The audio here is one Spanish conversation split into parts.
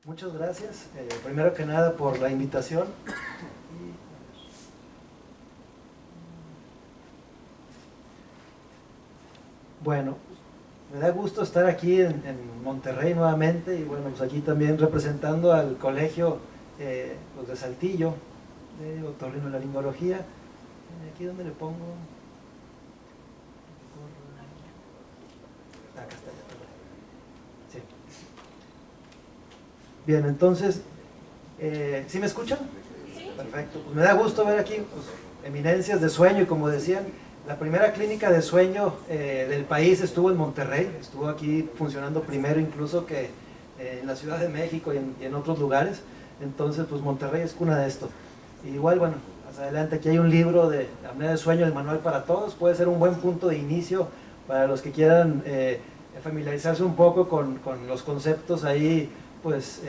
Muchas gracias, primero que nada por la invitación. Bueno, me da gusto estar aquí en Monterrey nuevamente y bueno, pues aquí también representando al colegio pues de Saltillo, de otorrinolaringología. ¿Aquí dónde le pongo? Acá está. Sí. Bien, entonces, ¿sí me escuchan? Perfecto, pues me da gusto ver aquí pues, eminencias de sueño y como decían, la primera clínica de sueño del país estuvo en Monterrey, estuvo aquí funcionando primero incluso que en la Ciudad de México y en otros lugares, entonces pues Monterrey es cuna de esto. Y igual, bueno, más adelante aquí hay un libro de apnea de sueño, el manual para todos, puede ser un buen punto de inicio para los que quieran familiarizarse un poco con los conceptos ahí pues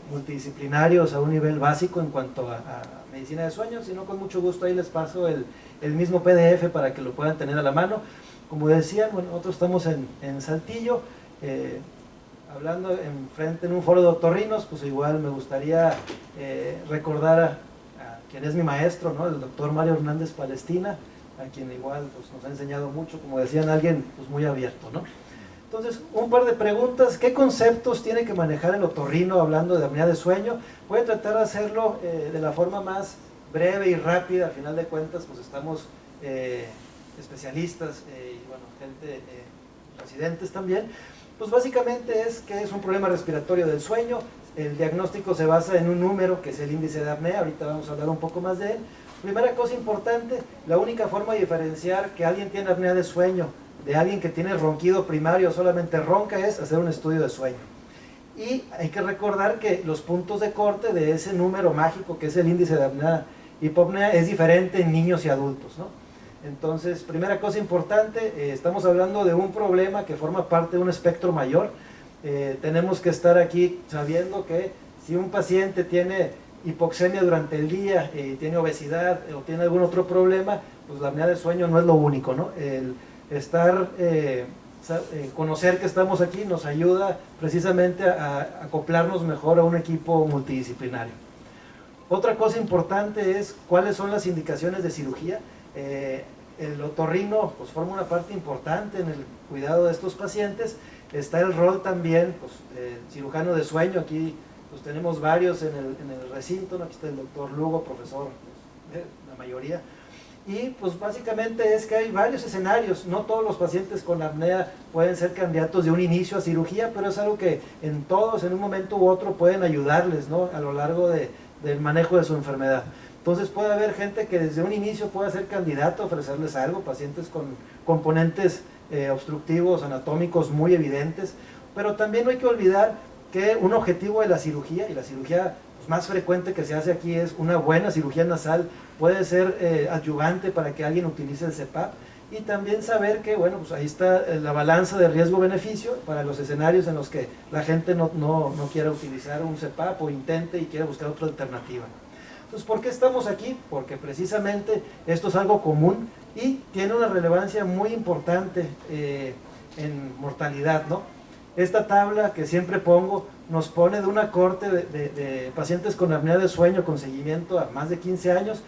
multidisciplinarios a un nivel básico en cuanto a medicina de sueño, sino con mucho gusto ahí les paso el mismo PDF para que lo puedan tener a la mano. Como decían, bueno, nosotros estamos en Saltillo, hablando enfrente en un foro de otorrinos, pues igual me gustaría recordar a quien es mi maestro, ¿no? El doctor Mario Hernández Palestina, a quien igual pues, nos ha enseñado mucho, como decían, alguien pues, muy abierto, ¿no? Entonces, un par de preguntas. ¿Qué conceptos tiene que manejar el otorrino hablando de apnea de sueño? Voy a tratar de hacerlo de la forma más breve y rápida. Al final de cuentas, pues estamos especialistas y bueno, gente, residentes también. Pues básicamente es que es un problema respiratorio del sueño. El diagnóstico se basa en un número que es el índice de apnea. Ahorita vamos a hablar un poco más de él. Primera cosa importante, la única forma de diferenciar que alguien tiene apnea de sueño de alguien que tiene ronquido primario, solamente ronca, es hacer un estudio de sueño. Y hay que recordar que los puntos de corte de ese número mágico que es el índice de apnea hipopnea es diferente en niños y adultos, ¿no? Entonces, primera cosa importante, estamos hablando de un problema que forma parte de un espectro mayor. Tenemos que estar aquí sabiendo que si un paciente tiene hipoxemia durante el día, tiene obesidad o tiene algún otro problema, pues la apnea del sueño no es lo único, ¿no? Conocer que estamos aquí nos ayuda precisamente a acoplarnos mejor a un equipo multidisciplinario. Otra cosa importante es cuáles son las indicaciones de cirugía. El otorrino pues, forma una parte importante en el cuidado de estos pacientes. Está el rol también, pues, cirujano de sueño. Aquí pues, tenemos varios en el recinto, ¿no? Aquí está el doctor Lugo, profesor, pues, la mayoría. Y pues básicamente es que hay varios escenarios, no todos los pacientes con apnea pueden ser candidatos de un inicio a cirugía, pero es algo que en todos, en un momento u otro, pueden ayudarles, ¿no? A lo largo del manejo de su enfermedad. Entonces puede haber gente que desde un inicio pueda ser candidato a ofrecerles algo, pacientes con componentes obstructivos, anatómicos muy evidentes, pero también no hay que olvidar que un objetivo de la cirugía, y la cirugía más frecuente que se hace aquí es una buena cirugía nasal, puede ser adyuvante para que alguien utilice el CPAP, y también saber que, bueno, pues ahí está la balanza de riesgo-beneficio para los escenarios en los que la gente no quiera utilizar un CPAP o intente y quiera buscar otra alternativa. Entonces, ¿por qué estamos aquí? Porque precisamente esto es algo común y tiene una relevancia muy importante en mortalidad, ¿no? Esta tabla que siempre pongo nos pone de una corte de pacientes con apnea de sueño con seguimiento a más de 15 años,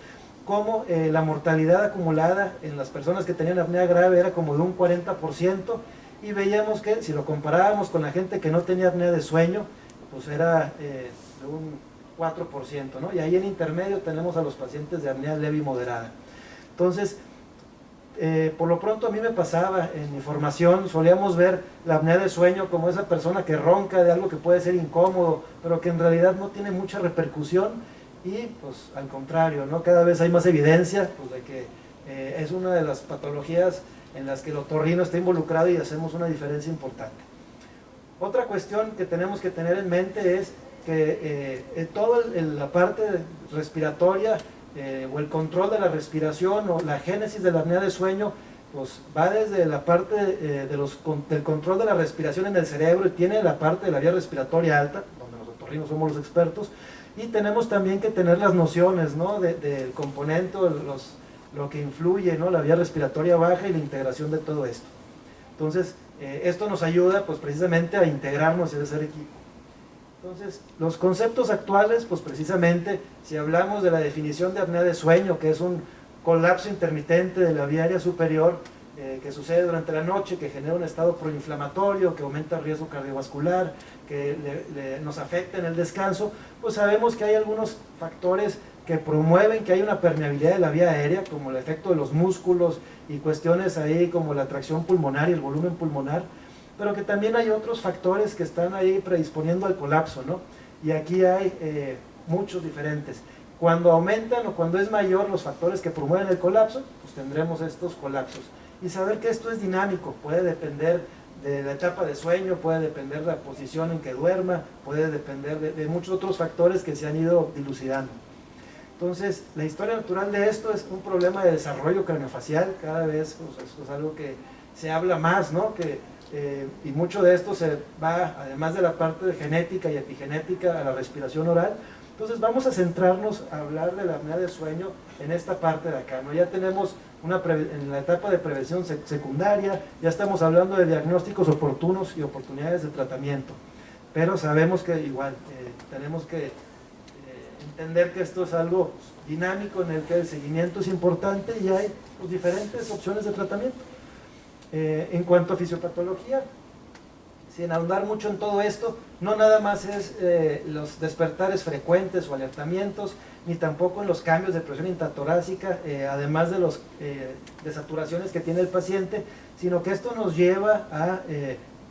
como la mortalidad acumulada en las personas que tenían apnea grave era como de un 40%, y veíamos que si lo comparábamos con la gente que no tenía apnea de sueño, pues era de un 4%, ¿no? Y ahí en intermedio tenemos a los pacientes de apnea leve y moderada. Entonces, por lo pronto a mí me pasaba en mi formación, solíamos ver la apnea de sueño como esa persona que ronca de algo que puede ser incómodo, pero que en realidad no tiene mucha repercusión, y pues al contrario, ¿no? Cada vez hay más evidencia pues, de que es una de las patologías en las que el otorrino está involucrado y hacemos una diferencia importante. Otra cuestión que tenemos que tener en mente es que toda la parte respiratoria o el control de la respiración o la génesis de la apnea de sueño pues va desde la parte del control de la respiración en el cerebro, y tiene la parte de la vía respiratoria alta, donde los otorrinos somos los expertos, y tenemos también que tener las nociones, ¿no? del componente, lo que influye, ¿no? La vía respiratoria baja y la integración de todo esto. Entonces, esto nos ayuda pues precisamente a integrarnos y a ser equipo. Entonces, los conceptos actuales, pues precisamente, si hablamos de la definición de apnea de sueño, que es un colapso intermitente de la vía aérea superior, que sucede durante la noche, que genera un estado proinflamatorio, que aumenta el riesgo cardiovascular, que nos afecta en el descanso, pues sabemos que hay algunos factores que promueven que hay una permeabilidad de la vía aérea, como el efecto de los músculos y cuestiones ahí como la tracción pulmonar y el volumen pulmonar, pero que también hay otros factores que están ahí predisponiendo al colapso, ¿no? Y aquí hay muchos diferentes. Cuando aumentan o cuando es mayor los factores que promueven el colapso, pues tendremos estos colapsos. Y saber que esto es dinámico, puede depender de la etapa de sueño, puede depender de la posición en que duerma, puede depender de muchos otros factores que se han ido dilucidando. Entonces, la historia natural de esto es un problema de desarrollo craneofacial, cada vez pues, esto es algo que se habla más, ¿no? Y mucho de esto se va, además de la parte de genética y epigenética, a la respiración oral. Entonces vamos a centrarnos a hablar de la apnea del sueño en esta parte de acá, ¿no? Ya tenemos en la etapa de prevención secundaria, ya estamos hablando de diagnósticos oportunos y oportunidades de tratamiento, pero sabemos que igual tenemos que entender que esto es algo dinámico en el que el seguimiento es importante y hay pues, diferentes opciones de tratamiento. En cuanto a fisiopatología, sin ahondar mucho en todo esto, no nada más es los despertares frecuentes o alertamientos, ni tampoco en los cambios de presión intratorácica, además de los desaturaciones que tiene el paciente, sino que esto nos lleva a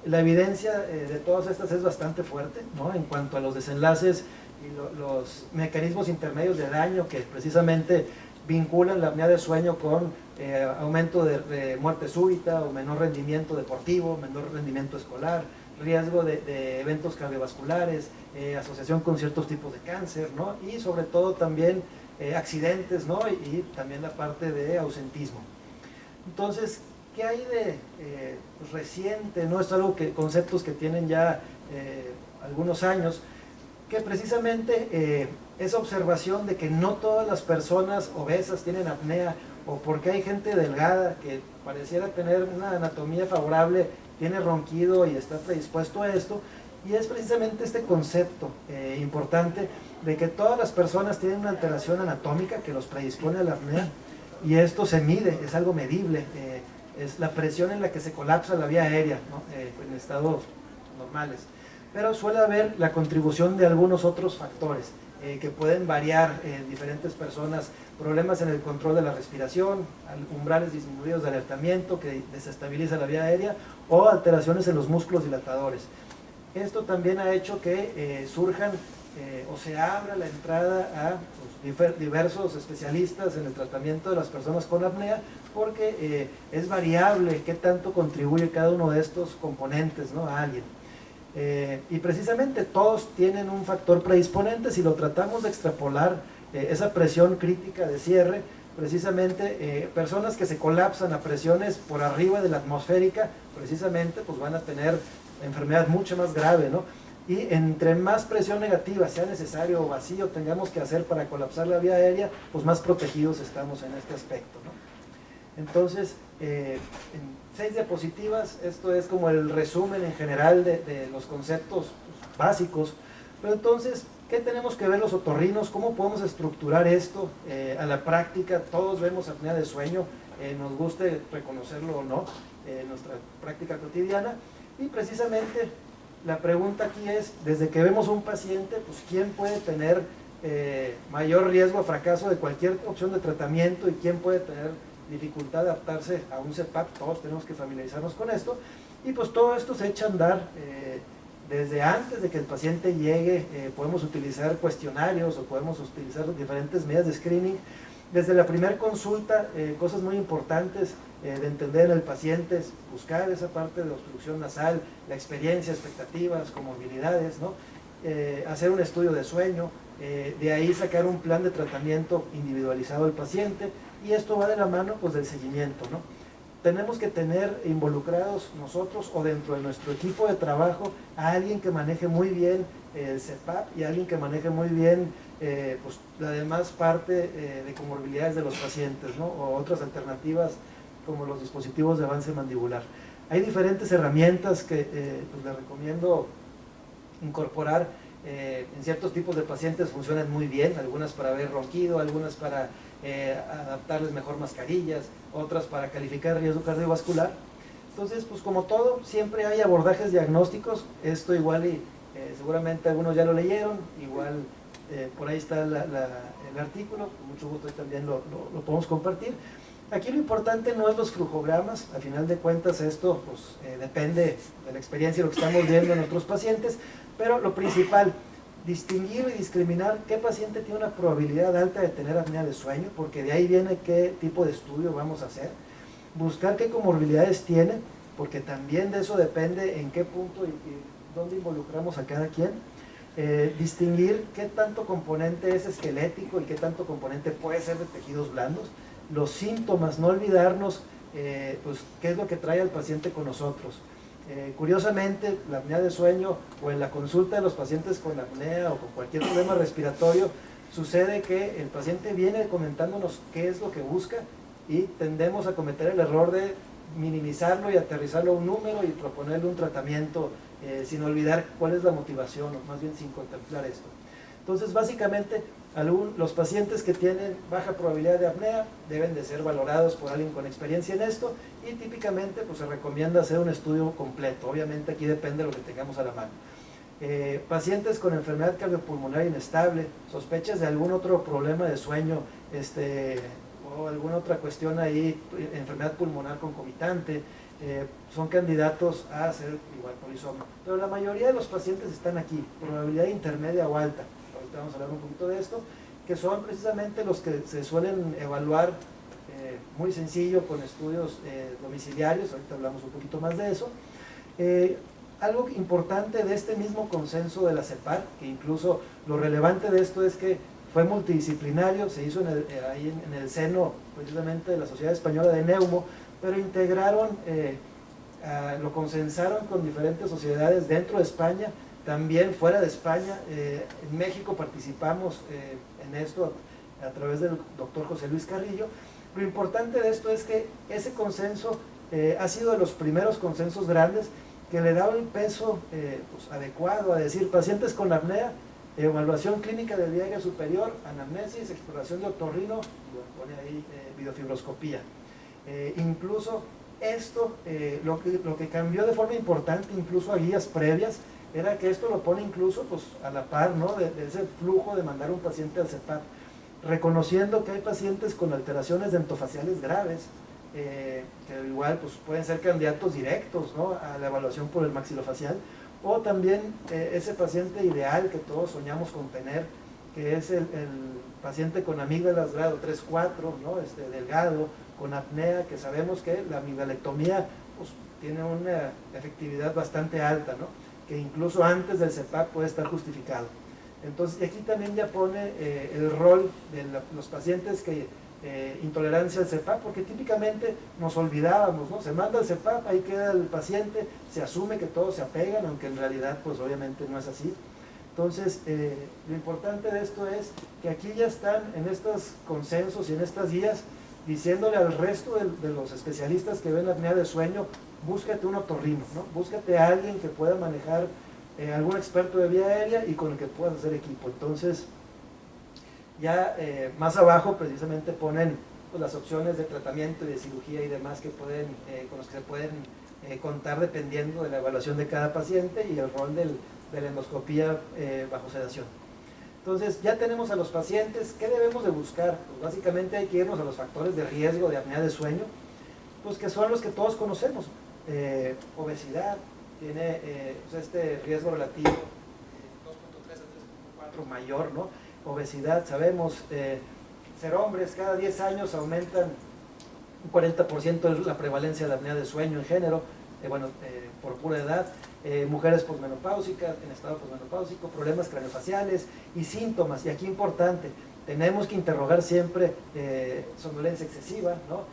la evidencia de todas estas es bastante fuerte, ¿no? En cuanto a los desenlaces y los mecanismos intermedios de daño que precisamente vinculan la apnea del sueño con aumento de muerte súbita o menor rendimiento deportivo, menor rendimiento escolar, riesgo de eventos cardiovasculares, asociación con ciertos tipos de cáncer, ¿no? Y sobre todo también accidentes, ¿no? Y también la parte de ausentismo. Entonces, ¿qué hay de reciente? ¿No? Es algo conceptos que tienen ya algunos años, que precisamente esa observación de que no todas las personas obesas tienen apnea, o porque hay gente delgada que pareciera tener una anatomía favorable, tiene ronquido y está predispuesto a esto, y es precisamente este concepto importante de que todas las personas tienen una alteración anatómica que los predispone a la apnea, y esto se mide, es algo medible, es la presión en la que se colapsa la vía aérea, ¿no? En estados normales. Pero suele haber la contribución de algunos otros factores que pueden variar en diferentes personas, problemas en el control de la respiración, umbrales disminuidos de alertamiento que desestabiliza la vía aérea o alteraciones en los músculos dilatadores. Esto también ha hecho que surjan o se abra la entrada a pues, diversos especialistas en el tratamiento de las personas con apnea, porque es variable qué tanto contribuye cada uno de estos componentes, ¿no? A alguien. Y precisamente todos tienen un factor predisponente. Si lo tratamos de extrapolar esa presión crítica de cierre, precisamente personas que se colapsan a presiones por arriba de la atmosférica, precisamente pues van a tener enfermedad mucho más grave, ¿no? Y entre más presión negativa sea necesario o vacío tengamos que hacer para colapsar la vía aérea, pues más protegidos estamos en este aspecto, ¿no? Entonces, en 6 diapositivas, esto es como el resumen en general de los conceptos pues, básicos. Pero entonces, ¿qué tenemos que ver los otorrinos? ¿Cómo podemos estructurar esto a la práctica? Todos vemos apnea de sueño, nos guste reconocerlo o no, en nuestra práctica cotidiana. Y precisamente la pregunta aquí es, desde que vemos un paciente, pues ¿quién puede tener mayor riesgo a fracaso de cualquier opción de tratamiento y quién puede tener dificultad de adaptarse a un CPAP? Todos tenemos que familiarizarnos con esto, y pues todo esto se echa a andar desde antes de que el paciente llegue. Podemos utilizar cuestionarios o podemos utilizar diferentes medidas de screening. Desde la primera consulta, cosas muy importantes de entender en el paciente es buscar esa parte de obstrucción nasal, la experiencia, expectativas, comorbilidades, ¿no? Hacer un estudio de sueño, de ahí sacar un plan de tratamiento individualizado al paciente, y esto va de la mano pues del seguimiento, ¿no? Tenemos que tener involucrados nosotros o dentro de nuestro equipo de trabajo a alguien que maneje muy bien el CPAP y alguien que maneje muy bien pues, la demás parte de comorbilidades de los pacientes, ¿no? O otras alternativas como los dispositivos de avance mandibular. Hay diferentes herramientas que pues, les recomiendo incorporar en ciertos tipos de pacientes funcionan muy bien, algunas para ver ronquido, algunas para adaptarles mejor mascarillas, otras para calificar riesgo cardiovascular. Entonces, pues como todo, siempre hay abordajes diagnósticos. Esto igual y seguramente algunos ya lo leyeron, igual por ahí está el artículo, con mucho gusto también lo podemos compartir. Aquí lo importante no es los flujogramas, a final de cuentas esto pues, depende de la experiencia y lo que estamos viendo en nuestros pacientes, pero lo principal, distinguir y discriminar qué paciente tiene una probabilidad alta de tener apnea de sueño, porque de ahí viene qué tipo de estudio vamos a hacer, buscar qué comorbilidades tiene, porque también de eso depende en qué punto y dónde involucramos a cada quien, distinguir qué tanto componente es esquelético y qué tanto componente puede ser de tejidos blandos, los síntomas, no olvidarnos pues, qué es lo que trae al paciente con nosotros. Curiosamente, la apnea de sueño o en la consulta de los pacientes con apnea o con cualquier problema respiratorio, sucede que el paciente viene comentándonos qué es lo que busca y tendemos a cometer el error de minimizarlo y aterrizarlo a un número y proponerle un tratamiento sin olvidar cuál es la motivación, o más bien sin contemplar esto. Entonces, básicamente, los pacientes que tienen baja probabilidad de apnea deben de ser valorados por alguien con experiencia en esto y típicamente pues, se recomienda hacer un estudio completo. Obviamente aquí depende de lo que tengamos a la mano. Pacientes con enfermedad cardiopulmonar inestable, sospechas de algún otro problema de sueño o alguna otra cuestión ahí, enfermedad pulmonar concomitante, son candidatos a hacer igual polisomno. Pero la mayoría de los pacientes están aquí, probabilidad intermedia o alta. Vamos a hablar un poquito de esto, que son precisamente los que se suelen evaluar muy sencillo con estudios domiciliarios. Ahorita hablamos un poquito más de eso. Algo importante de este mismo consenso de la CEPAR, que incluso lo relevante de esto es que fue multidisciplinario, se hizo ahí en el seno precisamente de la Sociedad Española de Neumo, pero integraron, lo consensaron con diferentes sociedades dentro de España, también fuera de España. En México participamos en esto a través del doctor José Luis Carrillo. Lo importante de esto es que ese consenso ha sido de los primeros consensos grandes que le da el peso pues, adecuado a decir pacientes con apnea, evaluación clínica del diario superior, anamnesis, exploración de otorrino, lo pone ahí videofibroscopía. Incluso esto, lo que cambió de forma importante, incluso a guías previas, era que esto lo pone incluso pues, a la par, ¿no? de ese flujo de mandar un paciente al CEPAP, reconociendo que hay pacientes con alteraciones dentofaciales graves, que igual pues, pueden ser candidatos directos, ¿no? a la evaluación por el maxilofacial, o también ese paciente ideal que todos soñamos con tener, que es el paciente con amígdalas grado 3-4, ¿no? Delgado, con apnea, que sabemos que la amigdalectomía pues, tiene una efectividad bastante alta, ¿no? que incluso antes del CEPAP puede estar justificado. Entonces, aquí también ya pone el rol de los pacientes que intolerancia al CEPAP, porque típicamente nos olvidábamos, ¿no? Se manda al CEPAP, ahí queda el paciente, se asume que todos se apegan, aunque en realidad pues obviamente no es así. Entonces, lo importante de esto es que aquí ya están en estos consensos y en estas guías diciéndole al resto de los especialistas que ven apnea de sueño, búscate un otorrino, ¿no? Búscate a alguien que pueda manejar algún experto de vía aérea y con el que puedas hacer equipo. Entonces, ya más abajo precisamente ponen pues, las opciones de tratamiento y de cirugía y demás que pueden, con los que se pueden contar dependiendo de la evaluación de cada paciente y el rol de la endoscopía bajo sedación. Entonces ya tenemos a los pacientes. ¿Qué debemos de buscar? Pues básicamente hay que irnos a los factores de riesgo de apnea de sueño, pues que son los que todos conocemos. Obesidad, tiene este riesgo relativo 2.3 a 3.4 mayor, ¿no? Obesidad, sabemos, ser hombres, cada 10 años aumentan un 40% la prevalencia de apnea de sueño en género, por pura edad. Mujeres posmenopáusicas, en estado posmenopáusico, problemas craneofaciales y síntomas. Y aquí importante, tenemos que interrogar siempre somnolencia excesiva, ¿no?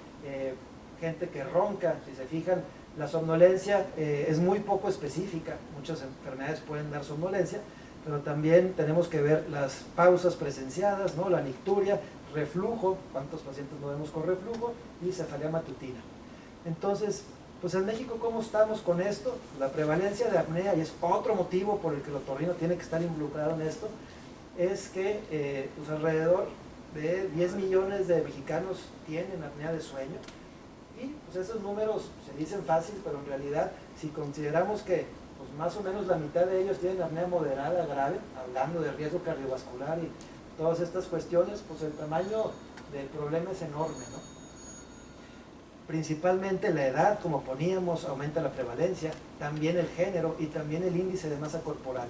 Gente que ronca, si se fijan, la somnolencia es muy poco específica, muchas enfermedades pueden dar somnolencia, pero también tenemos que ver las pausas presenciadas, ¿no? La nicturia, reflujo, cuántos pacientes no vemos con reflujo, y cefalea matutina. Entonces, Pues en México, ¿cómo estamos con esto? La prevalencia de apnea, y es otro motivo por el que el otorrino tiene que estar involucrado en esto, es que pues alrededor de 10 millones de mexicanos tienen apnea de sueño, y pues esos números se dicen fácil, pero en realidad, si consideramos que pues más o menos la mitad de ellos tienen apnea moderada grave, hablando de riesgo cardiovascular y todas estas cuestiones, pues el tamaño del problema es enorme, ¿no? Principalmente la edad, como poníamos, aumenta la prevalencia, también el género y también el índice de masa corporal.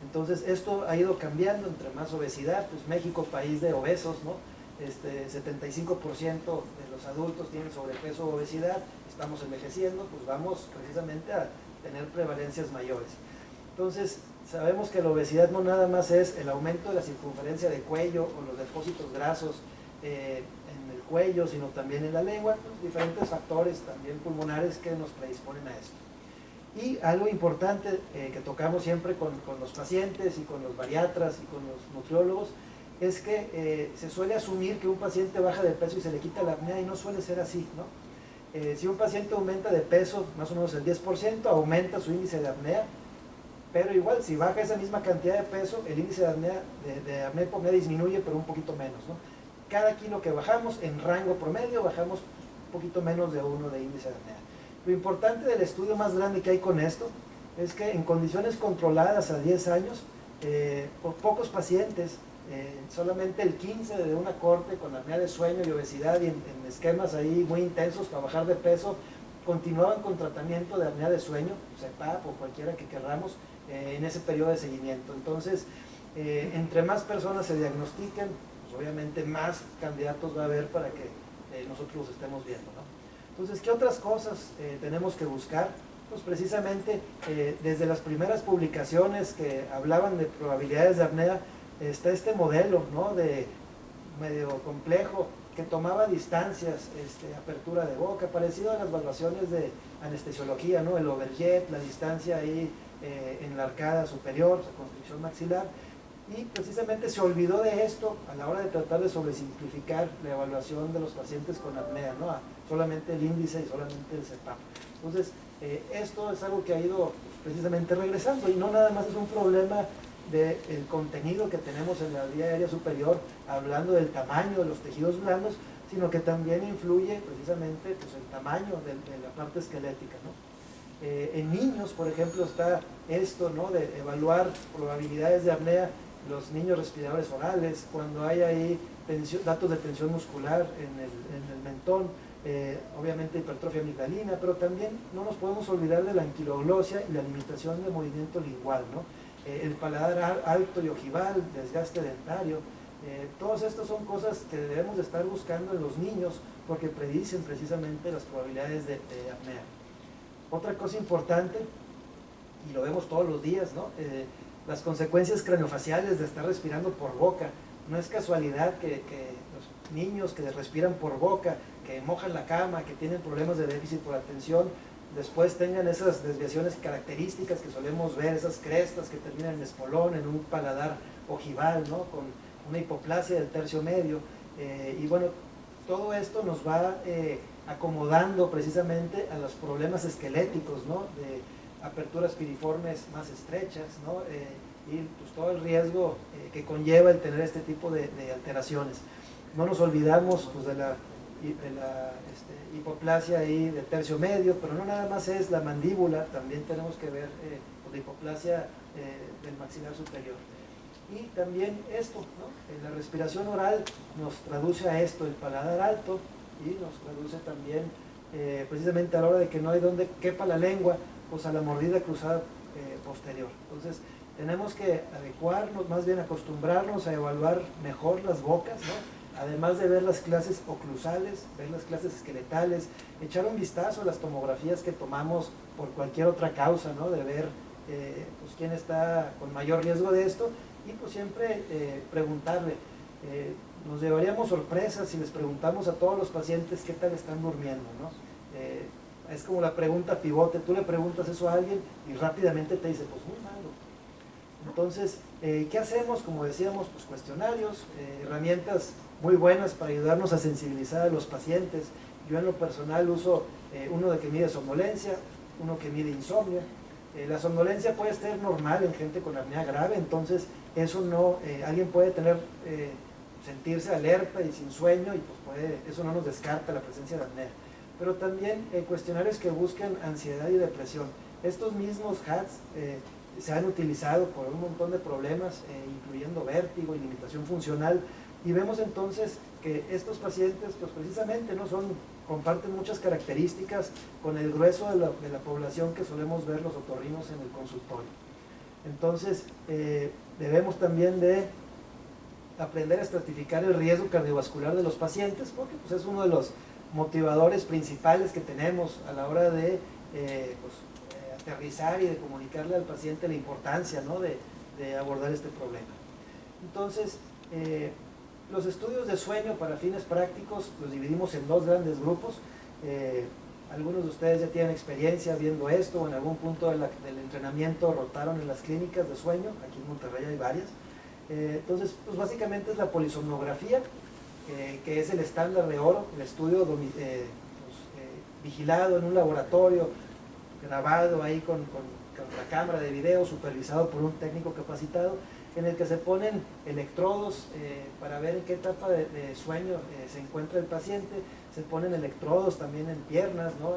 Entonces esto ha ido cambiando, entre más obesidad, pues México, país de obesos, ¿no? 75% de los adultos tienen sobrepeso o obesidad, estamos envejeciendo, pues vamos precisamente a tener prevalencias mayores. Entonces, sabemos que la obesidad no nada más es el aumento de la circunferencia de cuello o los depósitos grasos en el cuello, sino también en la lengua, pues, diferentes factores también pulmonares que nos predisponen a esto. Y algo importante que tocamos siempre con los pacientes y con los bariatras y con los nutriólogos es que se suele asumir que un paciente baja de peso y se le quita la apnea, y no suele ser así, ¿no? Si un paciente aumenta de peso más o menos el 10%, aumenta su índice de apnea, pero igual si baja esa misma cantidad de peso, el índice de apnea, de hipopnea disminuye, pero un poquito menos, ¿no? Cada kilo que bajamos, en rango promedio, bajamos un poquito menos de 1 de índice de apnea. Lo importante del estudio más grande que hay con esto es que en condiciones controladas a 10 años, por pocos pacientes, solamente el 15 de una corte con apnea de sueño y obesidad y en esquemas ahí muy intensos para bajar de peso, continuaban con tratamiento de apnea de sueño, CPAP o cualquiera que querramos, en ese periodo de seguimiento. Entonces, entre más personas se diagnostiquen, pues obviamente más candidatos va a haber para que nosotros los estemos viendo, ¿no? Entonces, ¿qué otras cosas tenemos que buscar? Pues precisamente desde las primeras publicaciones que hablaban de probabilidades de apnea, está este modelo, ¿no?, de medio complejo, que tomaba distancias, apertura de boca, parecido a las evaluaciones de anestesiología, ¿no?, el overjet, la distancia ahí en la arcada superior, la constricción maxilar, y precisamente se olvidó de esto a la hora de tratar de sobresimplificar la evaluación de los pacientes con apnea, ¿no?, a solamente el índice y solamente el CPAP. Entonces, esto es algo que ha ido precisamente regresando, y no nada más es un problema del contenido que tenemos en la vía aérea superior, hablando del tamaño de los tejidos blandos, sino que también influye precisamente pues, el tamaño de la parte esquelética, ¿no? En niños, por ejemplo, está esto, ¿no?, de evaluar probabilidades de apnea, los niños respiradores orales, cuando hay ahí datos de tensión muscular en el mentón, obviamente hipertrofia amigdalina, pero también no nos podemos olvidar de la anquiloglosia y la limitación de movimiento lingual, ¿no? El paladar alto y ojival, desgaste dentario, todas estas son cosas que debemos de estar buscando en los niños porque predicen precisamente las probabilidades de apnea. Otra cosa importante, y lo vemos todos los días, ¿no?, las consecuencias craneofaciales de estar respirando por boca. No es casualidad que los niños que respiran por boca, que mojan la cama, que tienen problemas de déficit por atención, después tengan esas desviaciones características que solemos ver, esas crestas que terminan en espolón, en un paladar ojival, ¿no?, con una hipoplasia del tercio medio, y bueno, todo esto nos va acomodando precisamente a los problemas esqueléticos, ¿no?, de aperturas piriformes más estrechas, ¿no?, y pues todo el riesgo que conlleva el tener este tipo de alteraciones. No nos olvidamos pues, de la hipoplasia ahí de tercio medio, pero no nada más es la mandíbula, también tenemos que ver la hipoplasia del maxilar superior. Y también esto, ¿no?, la respiración oral nos traduce a esto, el paladar alto, y nos traduce también precisamente a la hora de que no hay donde quepa la lengua, pues a la mordida cruzada posterior. Entonces tenemos que adecuarnos, más bien acostumbrarnos a evaluar mejor las bocas, ¿no?, además de ver las clases oclusales, ver las clases esqueletales, echar un vistazo a las tomografías que tomamos por cualquier otra causa, ¿no?, de ver pues, quién está con mayor riesgo de esto, y pues siempre preguntarle. Nos llevaríamos sorpresas si les preguntamos a todos los pacientes qué tal están durmiendo, ¿no? Es como la pregunta pivote, tú le preguntas eso a alguien y rápidamente te dice, pues muy malo. Entonces, ¿qué hacemos? Como decíamos, pues cuestionarios, herramientas muy buenas para ayudarnos a sensibilizar a los pacientes, Yo en lo personal uso uno de que mide somnolencia, uno que mide insomnio. La somnolencia puede ser normal en gente con apnea grave, entonces eso no, alguien puede tener, sentirse alerta y sin sueño, y pues eso no nos descarta la presencia de apnea. Pero también cuestionarios que busquen ansiedad y depresión. Estos mismos HATs se han utilizado por un montón de problemas, incluyendo vértigo y limitación funcional, y vemos entonces que estos pacientes pues precisamente no comparten muchas características con el grueso de la población que solemos ver los otorrinos en el consultorio. Entonces debemos también de aprender a estratificar el riesgo cardiovascular de los pacientes, porque pues, es uno de los motivadores principales que tenemos a la hora de aterrizar y de comunicarle al paciente la importancia, ¿no?, de abordar este problema. Entonces, los estudios de sueño para fines prácticos los dividimos en dos grandes grupos. Algunos de ustedes ya tienen experiencia viendo esto, o en algún punto del entrenamiento rotaron en las clínicas de sueño. Aquí en Monterrey hay varias. Entonces, pues básicamente es la polisomnografía, que es el estándar de oro, el estudio vigilado en un laboratorio, grabado ahí con la cámara de video, supervisado por un técnico capacitado, en el que se ponen electrodos para ver en qué etapa de sueño se encuentra el paciente. Se ponen electrodos también en piernas, ¿no?,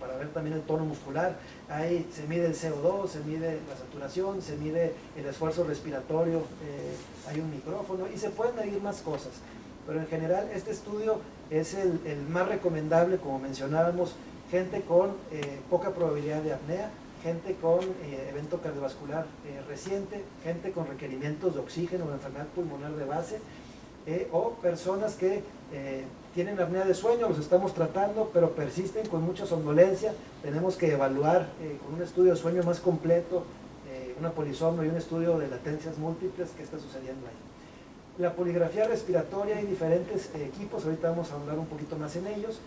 para ver también el tono muscular. Ahí se mide el CO2, se mide la saturación, se mide el esfuerzo respiratorio, hay un micrófono y se pueden medir más cosas. Pero en general este estudio es el más recomendable, como mencionábamos, gente con poca probabilidad de apnea, gente con evento cardiovascular reciente, gente con requerimientos de oxígeno o enfermedad pulmonar de base, o personas que tienen apnea de sueño, los estamos tratando, pero persisten con mucha somnolencia. Tenemos que evaluar con un estudio de sueño más completo, una polisomno y un estudio de latencias múltiples, qué está sucediendo ahí. La poligrafía respiratoria, hay diferentes equipos, ahorita vamos a hablar un poquito más en ellos.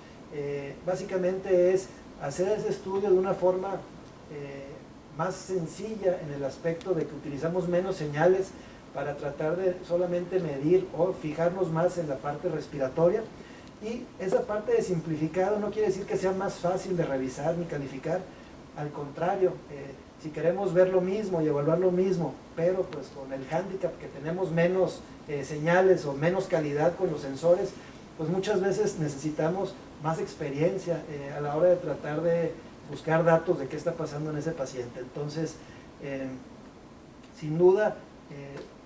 Básicamente es hacer ese estudio de una forma más sencilla, en el aspecto de que utilizamos menos señales para tratar de solamente medir o fijarnos más en la parte respiratoria. Y esa parte de simplificado no quiere decir que sea más fácil de revisar ni calificar, al contrario, si queremos ver lo mismo y evaluar lo mismo, pero pues con el hándicap que tenemos menos señales o menos calidad con los sensores, pues muchas veces necesitamos más experiencia a la hora de tratar de buscar datos de qué está pasando en ese paciente. Entonces, sin duda,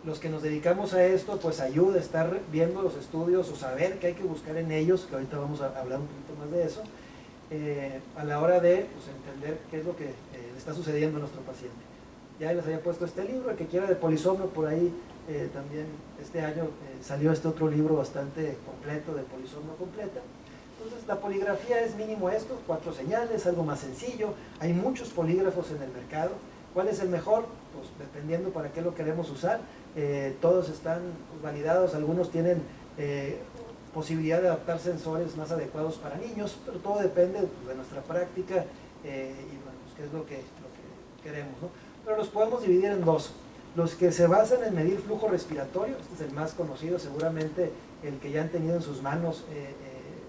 los que nos dedicamos a esto, pues ayuda a estar viendo los estudios o saber qué hay que buscar en ellos, que ahorita vamos a hablar un poquito más de eso, a la hora de pues, entender qué es lo que está sucediendo a nuestro paciente. Ya les había puesto este libro, el que quiera de polisomno, por ahí también este año salió este otro libro bastante completo, de polisomno completa. Entonces la poligrafía es mínimo esto, 4 señales, algo más sencillo. Hay muchos polígrafos en el mercado. ¿Cuál es el mejor? Pues dependiendo para qué lo queremos usar. Todos están validados, algunos tienen posibilidad de adaptar sensores más adecuados para niños, pero todo depende de nuestra práctica y bueno, pues qué es lo que queremos, ¿no? Pero los podemos dividir en dos. Los que se basan en medir flujo respiratorio, este es el más conocido, seguramente el que ya han tenido en sus manos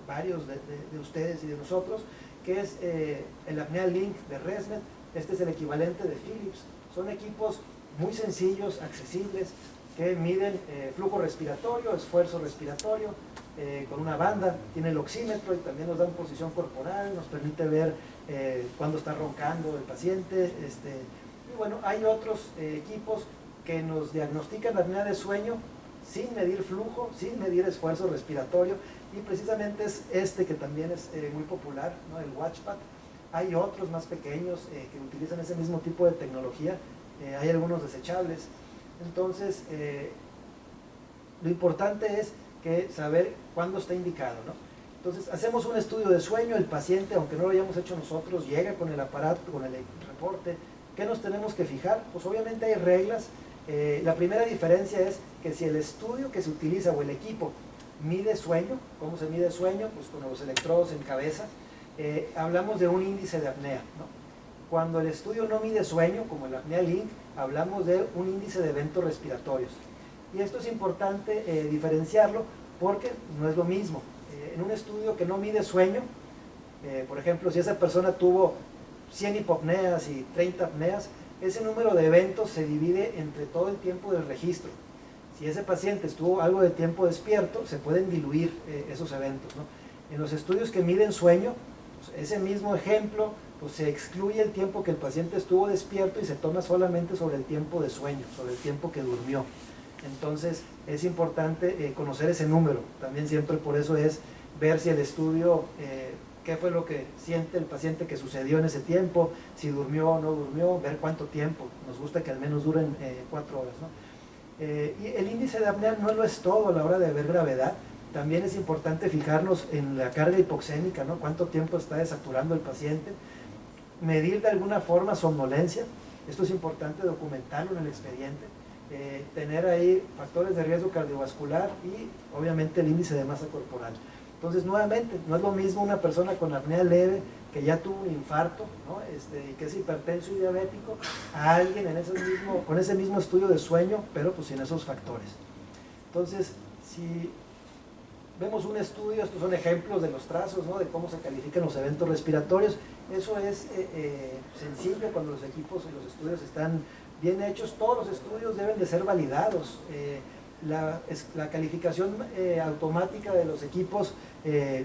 varios de ustedes y de nosotros, que es el Apnea Link de ResMed. Este es el equivalente de Philips. Son equipos muy sencillos, accesibles, que miden flujo respiratorio, esfuerzo respiratorio, con una banda, tiene el oxímetro y también nos dan posición corporal, nos permite ver cuándo está roncando el paciente. Y bueno, hay otros equipos que nos diagnostican la apnea de sueño sin medir flujo, sin medir esfuerzo respiratorio, y precisamente es este que también es muy popular, ¿no?, el Watchpad. Hay otros más pequeños que utilizan ese mismo tipo de tecnología, hay algunos desechables. Entonces, lo importante es que saber cuándo está indicado, ¿no? Entonces, hacemos un estudio de sueño, el paciente, aunque no lo hayamos hecho nosotros, llega con el aparato, con el reporte. ¿Qué nos tenemos que fijar? Pues obviamente hay reglas. La primera diferencia es que si el estudio que se utiliza o el equipo mide sueño, ¿cómo se mide sueño? Pues con los electrodos en cabeza. Hablamos de un índice de apnea, ¿no? Cuando el estudio no mide sueño, como el Apnea Link, hablamos de un índice de eventos respiratorios. Y esto es importante diferenciarlo porque no es lo mismo. en un estudio que no mide sueño, por ejemplo, si esa persona tuvo 100 hipopneas y 30 apneas, ese número de eventos se divide entre todo el tiempo del registro. Si ese paciente estuvo algo de tiempo despierto, se pueden diluir esos eventos, ¿no? En los estudios que miden sueño, pues, ese mismo ejemplo, pues se excluye el tiempo que el paciente estuvo despierto y se toma solamente sobre el tiempo de sueño, sobre el tiempo que durmió. Entonces es importante conocer ese número. También siempre por eso es ver si el estudio, qué fue lo que siente el paciente que sucedió en ese tiempo, si durmió o no durmió, ver cuánto tiempo. Nos gusta que al menos duren 4 horas, ¿no? Y el índice de apnea no lo es todo a la hora de ver gravedad. También es importante fijarnos en la carga hipoxémica, ¿no? Cuánto tiempo está desaturando el paciente. Medir de alguna forma somnolencia. Esto es importante documentarlo en el expediente. Tener ahí factores de riesgo cardiovascular y obviamente el índice de masa corporal. Entonces, nuevamente, no es lo mismo una persona con apnea leve que ya tuvo un infarto, ¿no? Que es hipertenso y diabético, a alguien con ese mismo estudio de sueño, pero pues sin esos factores. Entonces, si vemos un estudio, estos son ejemplos de los trazos, ¿no? De cómo se califican los eventos respiratorios. Eso es sencillo cuando los equipos y los estudios están bien hechos. Todos los estudios deben de ser validados. La calificación automática de los equipos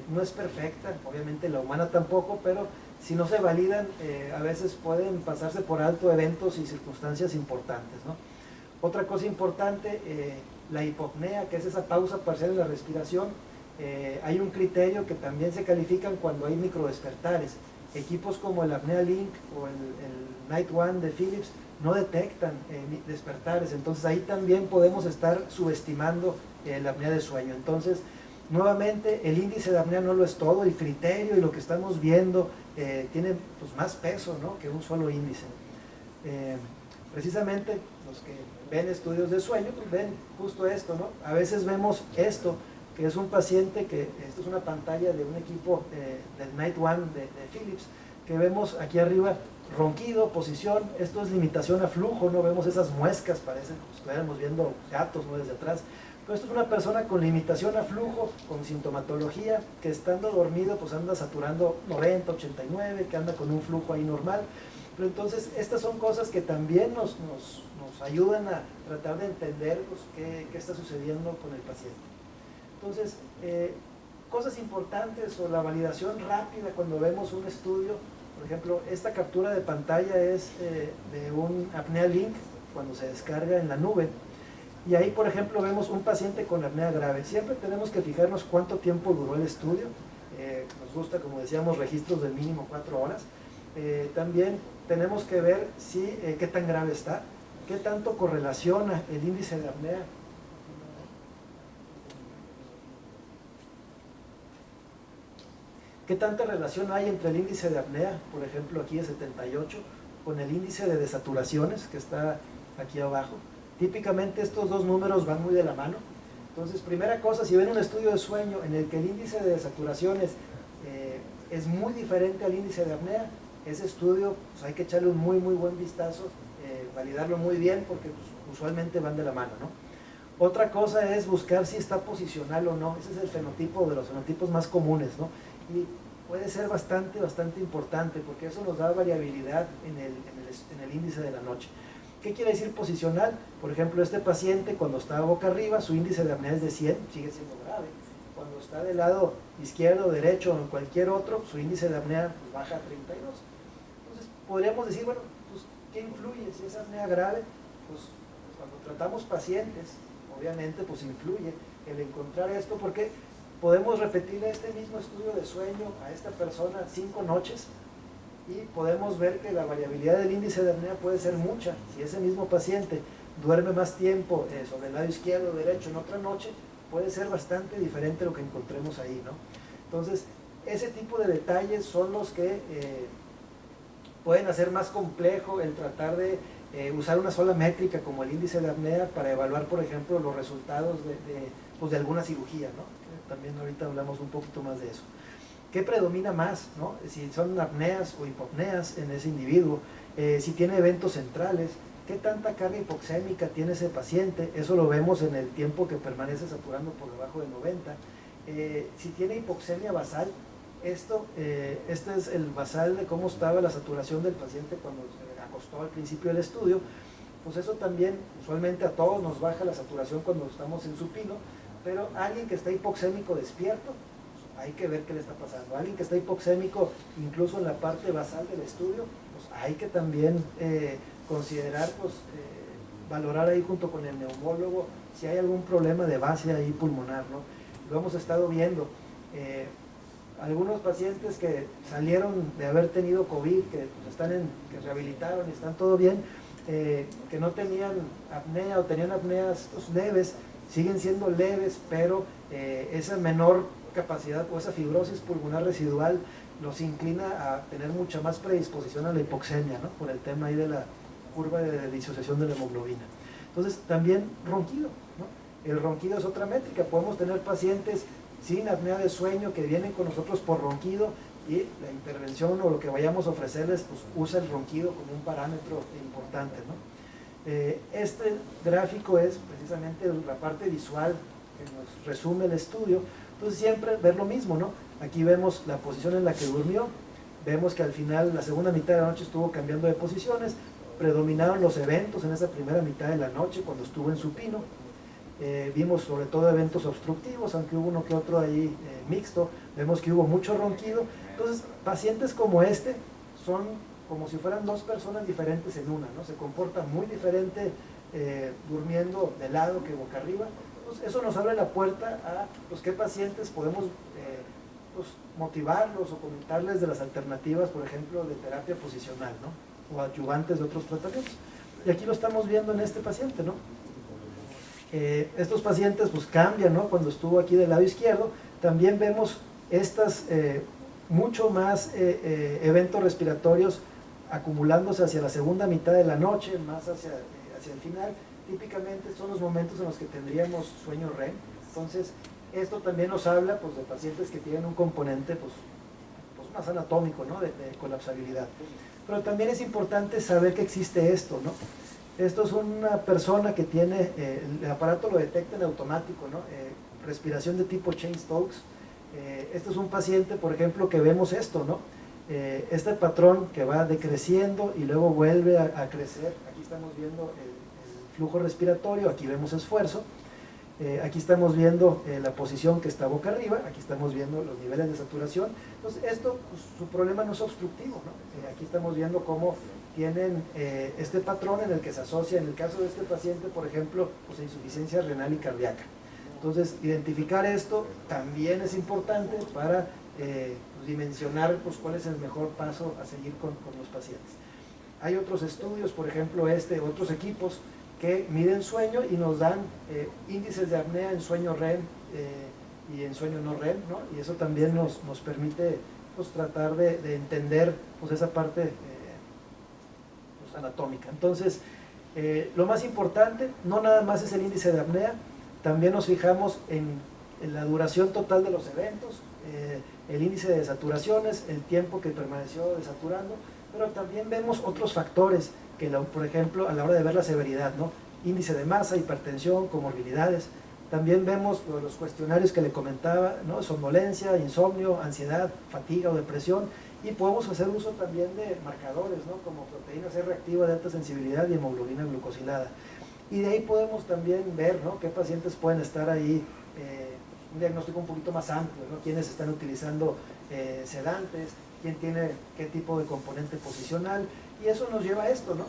no es perfecta, obviamente la humana tampoco, pero si no se validan, a veces pueden pasarse por alto eventos y circunstancias importantes, ¿no? Otra cosa importante, la hipopnea, que es esa pausa parcial en la respiración. Hay un criterio que también se califican cuando hay microdespertares. Equipos como el Apnea Link o el Night One de Philips no detectan despertares, entonces ahí también podemos estar subestimando la apnea de sueño. Entonces, nuevamente, el índice de apnea no lo es todo, el criterio y lo que estamos viendo tiene pues, más peso, ¿no? Que un solo índice. Precisamente los que ven estudios de sueño, pues ven justo esto, ¿no? A veces vemos esto, que es un paciente esto es una pantalla de un equipo del Night One de Philips, que vemos aquí arriba ronquido, posición, esto es limitación a flujo, no vemos esas muescas, parece como si estuviéramos viendo gatos, ¿no? Desde atrás. Pero esto es una persona con limitación a flujo, con sintomatología, que estando dormido pues anda saturando 90, 89, que anda con un flujo ahí normal. Pero entonces estas son cosas que también nos ayudan a tratar de entender pues, qué está sucediendo con el paciente. Entonces, cosas importantes o la validación rápida cuando vemos un estudio. Por ejemplo, esta captura de pantalla es de un Apnea Link cuando se descarga en la nube. Y ahí, por ejemplo, vemos un paciente con apnea grave. Siempre tenemos que fijarnos cuánto tiempo duró el estudio. Nos gusta, como decíamos, registros de mínimo 4 horas. También tenemos que ver qué tan grave está, qué tanto correlaciona el índice de apnea. ¿Qué tanta relación hay entre el índice de apnea, por ejemplo aquí es 78, con el índice de desaturaciones que está aquí abajo? Típicamente estos dos números van muy de la mano. Entonces, primera cosa, si ven un estudio de sueño en el que el índice de desaturaciones es muy diferente al índice de apnea, ese estudio pues, hay que echarle un muy buen vistazo, validarlo muy bien porque pues, usualmente van de la mano, ¿no? Otra cosa es buscar si está posicional o no. Ese es el fenotipo de los fenotipos más comunes, ¿no? Y puede ser bastante importante porque eso nos da variabilidad en el índice de la noche. ¿Qué quiere decir posicional? Por ejemplo, este paciente cuando está boca arriba, su índice de apnea es de 100, sigue siendo grave. Cuando está del lado izquierdo, derecho o en cualquier otro, su índice de apnea pues, baja a 32. Entonces, podríamos decir, bueno, pues, ¿qué influye? Si es apnea grave, pues cuando tratamos pacientes, obviamente, pues influye el encontrar esto, porque podemos repetirle este mismo estudio de sueño a esta persona 5 noches y podemos ver que la variabilidad del índice de apnea puede ser mucha. Si ese mismo paciente duerme más tiempo sobre el lado izquierdo o derecho en otra noche, puede ser bastante diferente lo que encontremos ahí, ¿no? Entonces, ese tipo de detalles son los que pueden hacer más complejo el tratar de usar una sola métrica como el índice de apnea para evaluar, por ejemplo, los resultados de alguna cirugía, ¿no? También ahorita hablamos un poquito más de eso. ¿Qué predomina más, ¿no? Si son apneas o hipopneas en ese individuo, si tiene eventos centrales, qué tanta carga hipoxémica tiene ese paciente, eso lo vemos en el tiempo que permanece saturando por debajo de 90, si tiene hipoxemia basal, este es el basal de cómo estaba la saturación del paciente cuando se acostó al principio del estudio. Pues eso también, usualmente a todos nos baja la saturación cuando estamos en supino, pero alguien que está hipoxémico despierto, pues hay que ver qué le está pasando. Alguien que está hipoxémico incluso en la parte basal del estudio, pues hay que también considerar, pues valorar ahí junto con el neumólogo si hay algún problema de base ahí pulmonar, ¿no? Lo hemos estado viendo. Algunos pacientes que salieron de haber tenido COVID, que rehabilitaron y están todo bien, que no tenían apnea o tenían apneas pues, leves, siguen siendo leves, pero esa menor capacidad o esa fibrosis pulmonar residual los inclina a tener mucha más predisposición a la hipoxemia, ¿no? Por el tema ahí de la curva de disociación de la hemoglobina. Entonces, también ronquido, ¿no? El ronquido es otra métrica. Podemos tener pacientes sin apnea de sueño que vienen con nosotros por ronquido y la intervención o lo que vayamos a ofrecerles pues usa el ronquido como un parámetro importante, ¿no? Este gráfico es precisamente la parte visual que nos resume el estudio. Entonces siempre ver lo mismo, ¿no? Aquí vemos la posición en la que durmió, vemos que al final la segunda mitad de la noche estuvo cambiando de posiciones, predominaron los eventos en esa primera mitad de la noche cuando estuvo en supino. Vimos sobre todo eventos obstructivos, aunque hubo uno que otro ahí mixto, vemos que hubo mucho ronquido. Entonces, pacientes como este son como si fueran dos personas diferentes en una, ¿no? Se comportan muy diferente durmiendo de lado que boca arriba. Entonces, eso nos abre la puerta a pues, qué pacientes podemos pues, motivarlos o comentarles de las alternativas, por ejemplo, de terapia posicional, ¿no? O adyuvantes de otros tratamientos. Y aquí lo estamos viendo en este paciente, ¿no? Estos pacientes pues cambian, ¿no? Cuando estuvo aquí del lado izquierdo, también vemos estas mucho más eventos respiratorios acumulándose hacia la segunda mitad de la noche, más hacia el final. Típicamente son los momentos en los que tendríamos sueño REM. Entonces, esto también nos habla pues, de pacientes que tienen un componente pues más anatómico, ¿no? de colapsabilidad. Pero también es importante saber que existe esto, ¿no? Esto es una persona que tiene, el aparato lo detecta en automático, ¿no? Respiración de tipo Cheyne-Stokes. Este es un paciente, por ejemplo, que vemos esto, ¿no? Este patrón que va decreciendo y luego vuelve a crecer. Aquí estamos viendo el flujo respiratorio, aquí vemos esfuerzo. Aquí estamos viendo la posición que está boca arriba, aquí estamos viendo los niveles de saturación. Entonces, esto, pues, su problema no es obstructivo, ¿no? Aquí estamos viendo cómo tienen este patrón en el que se asocia, en el caso de este paciente, por ejemplo, pues, insuficiencia renal y cardíaca. Entonces, identificar esto también es importante para pues, dimensionar pues, cuál es el mejor paso a seguir con los pacientes. Hay otros estudios, por ejemplo, otros equipos que miden sueño y nos dan índices de apnea en sueño REM y en sueño no REM, ¿no? Y eso también nos permite pues, tratar de entender pues, esa parte pues, anatómica. Entonces, lo más importante no nada más es el índice de apnea, también nos fijamos en la duración total de los eventos, el índice de saturaciones, el tiempo que permaneció desaturando, pero también vemos otros factores que, por ejemplo, a la hora de ver la severidad, ¿no? Índice de masa, hipertensión, comorbilidades. También vemos los cuestionarios que le comentaba, ¿no? Somnolencia, insomnio, ansiedad, fatiga o depresión, y podemos hacer uso también de marcadores, ¿no? Como proteína C reactiva de alta sensibilidad y hemoglobina glucosilada. Y de ahí podemos también ver, ¿no? qué pacientes pueden estar ahí, un diagnóstico un poquito más amplio, ¿no? Quiénes están utilizando sedantes, quién tiene qué tipo de componente posicional, y eso nos lleva a esto, ¿no?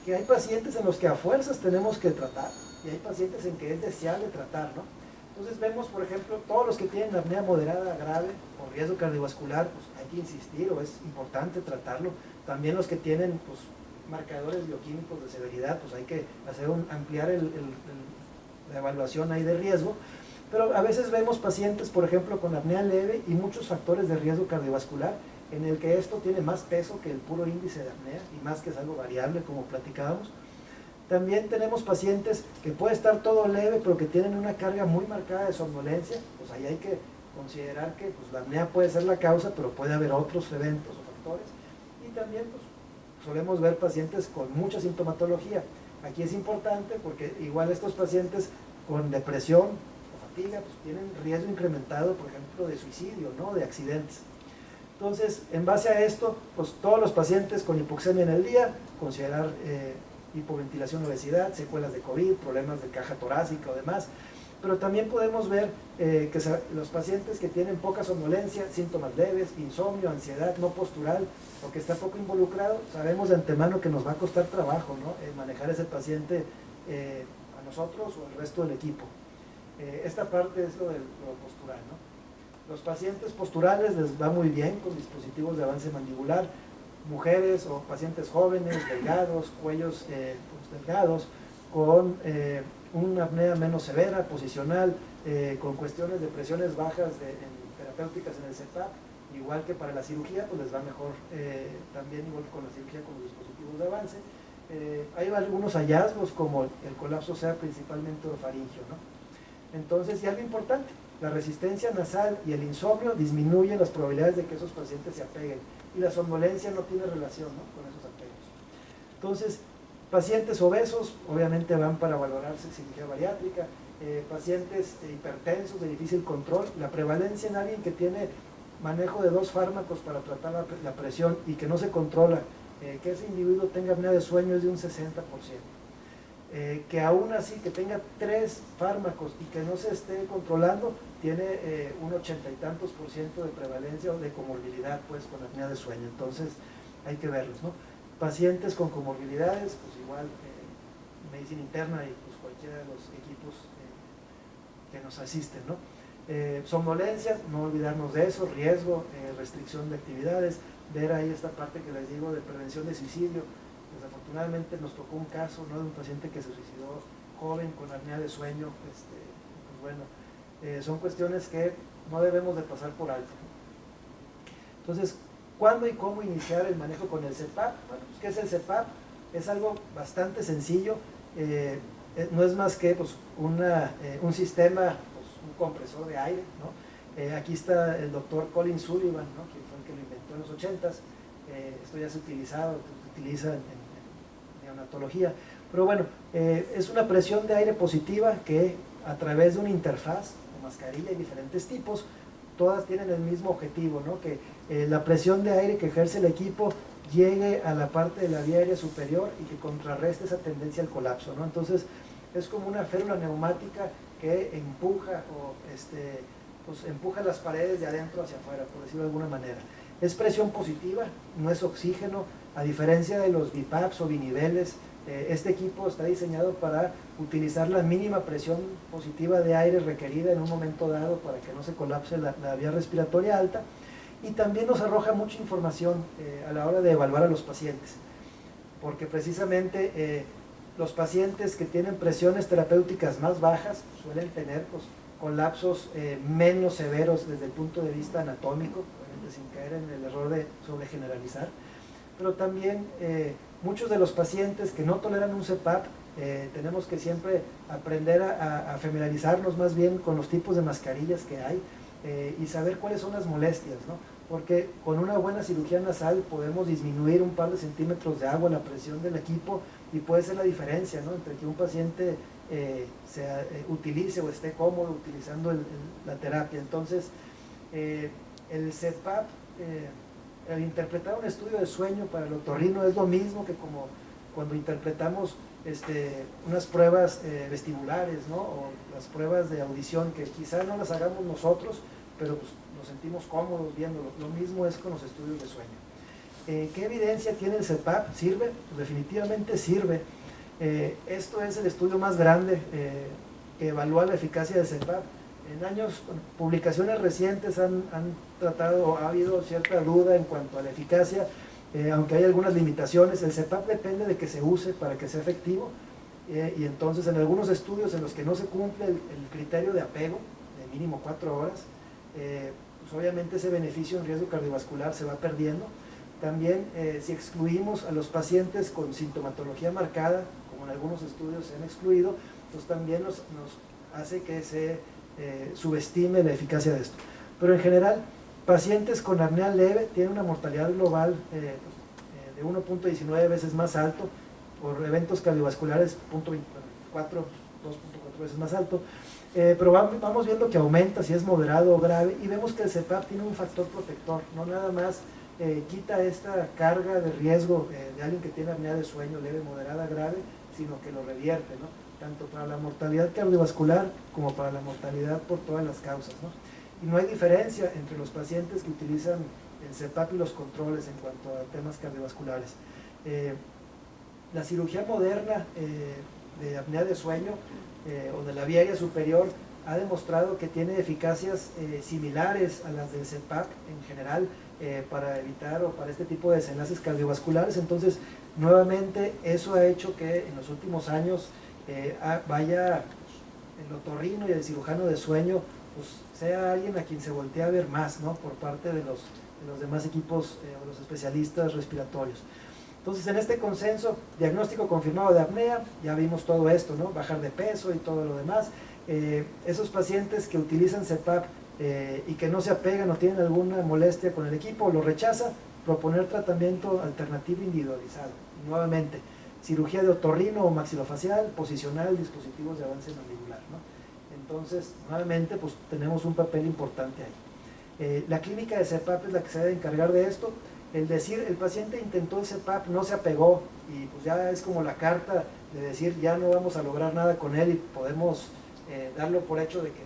Que hay pacientes en los que a fuerzas tenemos que tratar, y hay pacientes en que es deseable tratar, ¿no? Entonces vemos, por ejemplo, todos los que tienen apnea moderada grave o riesgo cardiovascular, pues hay que insistir o es importante tratarlo. También los que tienen pues, marcadores bioquímicos de severidad, pues hay que ampliar la evaluación ahí de riesgo. Pero a veces vemos pacientes, por ejemplo, con apnea leve y muchos factores de riesgo cardiovascular, en el que esto tiene más peso que el puro índice de apnea, y más que es algo variable, como platicábamos. También tenemos pacientes que puede estar todo leve, pero que tienen una carga muy marcada de somnolencia, pues ahí hay que considerar que pues, la apnea puede ser la causa, pero puede haber otros eventos o factores. Y también pues, solemos ver pacientes con mucha sintomatología. Aquí es importante porque igual estos pacientes con depresión, fatiga, pues tienen riesgo incrementado, por ejemplo, de suicidio, ¿no? De accidentes. Entonces, en base a esto, pues todos los pacientes con hipoxemia en el día, considerar hipoventilación, obesidad, secuelas de COVID, problemas de caja torácica o demás. Pero también podemos ver que los pacientes que tienen poca somnolencia, síntomas leves, insomnio, ansiedad no postural o que está poco involucrado, sabemos de antemano que nos va a costar trabajo, ¿no? Manejar ese paciente a nosotros o al resto del equipo. Esta parte es lo postural, ¿no? Los pacientes posturales les va muy bien con dispositivos de avance mandibular, mujeres o pacientes jóvenes, delgados, cuellos delgados, con una apnea menos severa, posicional, con cuestiones de presiones bajas terapéuticas en el CPAP, igual que para la cirugía, pues les va mejor también igual con la cirugía con los dispositivos de avance. Hay algunos hallazgos como el colapso sea principalmente orofaringio, ¿no? Entonces, y algo importante, la resistencia nasal y el insomnio disminuyen las probabilidades de que esos pacientes se apeguen y la somnolencia no tiene relación, ¿no? Con esos apegos. Entonces, pacientes obesos obviamente van para valorarse cirugía bariátrica, pacientes hipertensos de difícil control, la prevalencia en alguien que tiene manejo de 2 fármacos para tratar la presión y que no se controla, que ese individuo tenga apnea de sueño es de un 60%. Que aún así que tenga 3 fármacos y que no se esté controlando, tiene un 80 y tantos % de prevalencia o de comorbilidad pues con apnea de sueño. Entonces hay que verlos, ¿no? Pacientes con comorbilidades, pues igual medicina interna y pues cualquiera de los equipos que nos asisten, ¿no? Somnolencia, no olvidarnos de eso, riesgo, restricción de actividades, ver ahí esta parte que les digo de prevención de suicidio. Desafortunadamente nos tocó un caso, ¿no? De un paciente que se suicidó joven con apnea de sueño, pues bueno, son cuestiones que no debemos de pasar por alto. Entonces, ¿cuándo y cómo iniciar el manejo con el CPAP? Bueno, pues, ¿qué es el CPAP? Es algo bastante sencillo, no es más que pues, un sistema, pues, un compresor de aire, ¿no? Aquí está el doctor Colin Sullivan, ¿no? Quien fue el que lo inventó en los 80s, esto ya se utiliza en neonatología, pero bueno, es una presión de aire positiva que a través de una interfaz o mascarilla de diferentes tipos, todas tienen el mismo objetivo, ¿no? Que la presión de aire que ejerce el equipo llegue a la parte de la vía aérea superior y que contrarreste esa tendencia al colapso, ¿no? Entonces es como una férula neumática que empuja pues empuja las paredes de adentro hacia afuera, por decirlo de alguna manera. Es presión positiva, no es oxígeno, a diferencia de los BiPAPs o biniveles. Este equipo está diseñado para utilizar la mínima presión positiva de aire requerida en un momento dado para que no se colapse la vía respiratoria alta, y también nos arroja mucha información a la hora de evaluar a los pacientes, porque precisamente los pacientes que tienen presiones terapéuticas más bajas suelen tener pues, colapsos menos severos desde el punto de vista anatómico, sin caer en el error de sobregeneralizar, pero también muchos de los pacientes que no toleran un CPAP, tenemos que siempre aprender a familiarizarnos más bien con los tipos de mascarillas que hay y saber cuáles son las molestias, ¿no? Porque con una buena cirugía nasal podemos disminuir un par de centímetros de agua la presión del equipo y puede ser la diferencia, ¿no? Entre que un paciente utilice o esté cómodo utilizando la terapia. Entonces, el CPAP, al interpretar un estudio de sueño para el otorrino es lo mismo que como cuando interpretamos unas pruebas vestibulares, ¿no? O las pruebas de audición que quizá no las hagamos nosotros, pero pues, nos sentimos cómodos viéndolo. Lo mismo es con los estudios de sueño. ¿Qué evidencia tiene el CPAP? ¿Sirve? Pues definitivamente sirve. Esto es el estudio más grande que evalúa la eficacia del CPAP. En publicaciones recientes han tratado, ha habido cierta duda en cuanto a la eficacia, aunque hay algunas limitaciones. El CPAP depende de que se use para que sea efectivo, y entonces en algunos estudios en los que no se cumple el criterio de apego, de mínimo 4 horas, pues obviamente ese beneficio en riesgo cardiovascular se va perdiendo. También si excluimos a los pacientes con sintomatología marcada, como en algunos estudios se han excluido, pues también nos hace que se subestime la eficacia de esto. Pero en general, pacientes con apnea leve tienen una mortalidad global de 1.19 veces más alto por eventos cardiovasculares 0.24 2.4 veces más alto, pero vamos viendo que aumenta si es moderado o grave, y vemos que el CPAP tiene un factor protector, no nada más quita esta carga de riesgo de alguien que tiene apnea de sueño leve, moderada, grave, sino que lo revierte, ¿no? Tanto para la mortalidad cardiovascular como para la mortalidad por todas las causas, ¿no? Y no hay diferencia entre los pacientes que utilizan el CPAP y los controles en cuanto a temas cardiovasculares. La cirugía moderna de apnea de sueño o de la vía aérea superior ha demostrado que tiene eficacias similares a las del CPAP en general para evitar o para este tipo de desenlaces cardiovasculares. Entonces, nuevamente, eso ha hecho que en los últimos años vaya el otorrino y el cirujano de sueño, pues sea alguien a quien se voltea a ver más, ¿no? Por parte de los demás equipos o los especialistas respiratorios. Entonces, en este consenso, diagnóstico confirmado de apnea, ya vimos todo esto, ¿no? Bajar de peso y todo lo demás. Esos pacientes que utilizan CPAP y que no se apegan o tienen alguna molestia con el equipo, lo rechaza, proponer tratamiento alternativo individualizado. Y nuevamente, cirugía de otorrino o maxilofacial, posicional, dispositivos de avance mandibular, ¿no? Entonces, nuevamente, pues tenemos un papel importante ahí. La clínica de CPAP es la que se debe encargar de esto. El decir, el paciente intentó el CPAP, no se apegó, y pues ya es como la carta de decir, ya no vamos a lograr nada con él y podemos darlo por hecho de que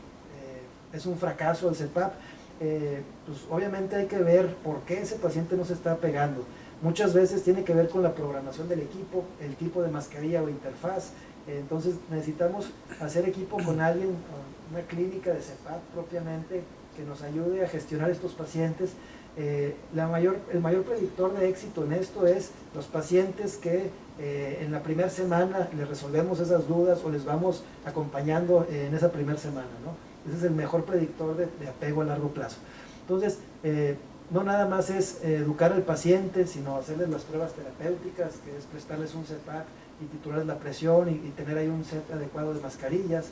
es un fracaso el CPAP. Pues obviamente hay que ver por qué ese paciente no se está apegando. Muchas veces tiene que ver con la programación del equipo, el tipo de mascarilla o interfaz. Entonces necesitamos hacer equipo con alguien, una clínica de CPAP propiamente, que nos ayude a gestionar estos pacientes. El mayor predictor de éxito en esto es los pacientes que en la primera semana les resolvemos esas dudas o les vamos acompañando en esa primera semana, ¿no? Ese es el mejor predictor de apego a largo plazo. Entonces, no nada más es educar al paciente, sino hacerles las pruebas terapéuticas, que es prestarles un CPAP y titularles la presión y tener ahí un set adecuado de mascarillas,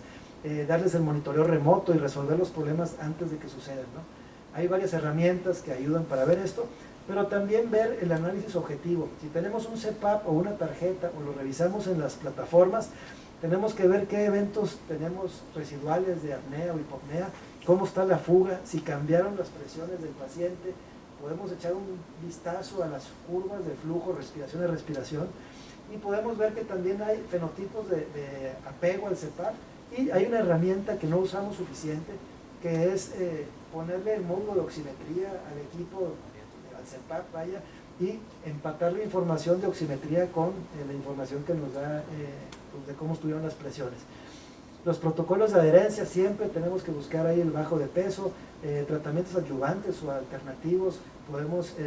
darles el monitoreo remoto y resolver los problemas antes de que sucedan, ¿no? Hay varias herramientas que ayudan para ver esto, pero también ver el análisis objetivo. Si tenemos un CPAP o una tarjeta o lo revisamos en las plataformas, tenemos que ver qué eventos tenemos residuales de apnea o hipopnea, cómo está la fuga, si cambiaron las presiones del paciente, podemos echar un vistazo a las curvas de flujo, respiración y respiración, y podemos ver que también hay fenotipos de apego al CPAP, y hay una herramienta que no usamos suficiente, que es ponerle el módulo de oximetría al equipo, al CPAP, vaya, y empatar la información de oximetría con la información que nos da pues de cómo estuvieron las presiones. Los protocolos de adherencia, siempre tenemos que buscar ahí el bajo de peso, tratamientos adyuvantes o alternativos,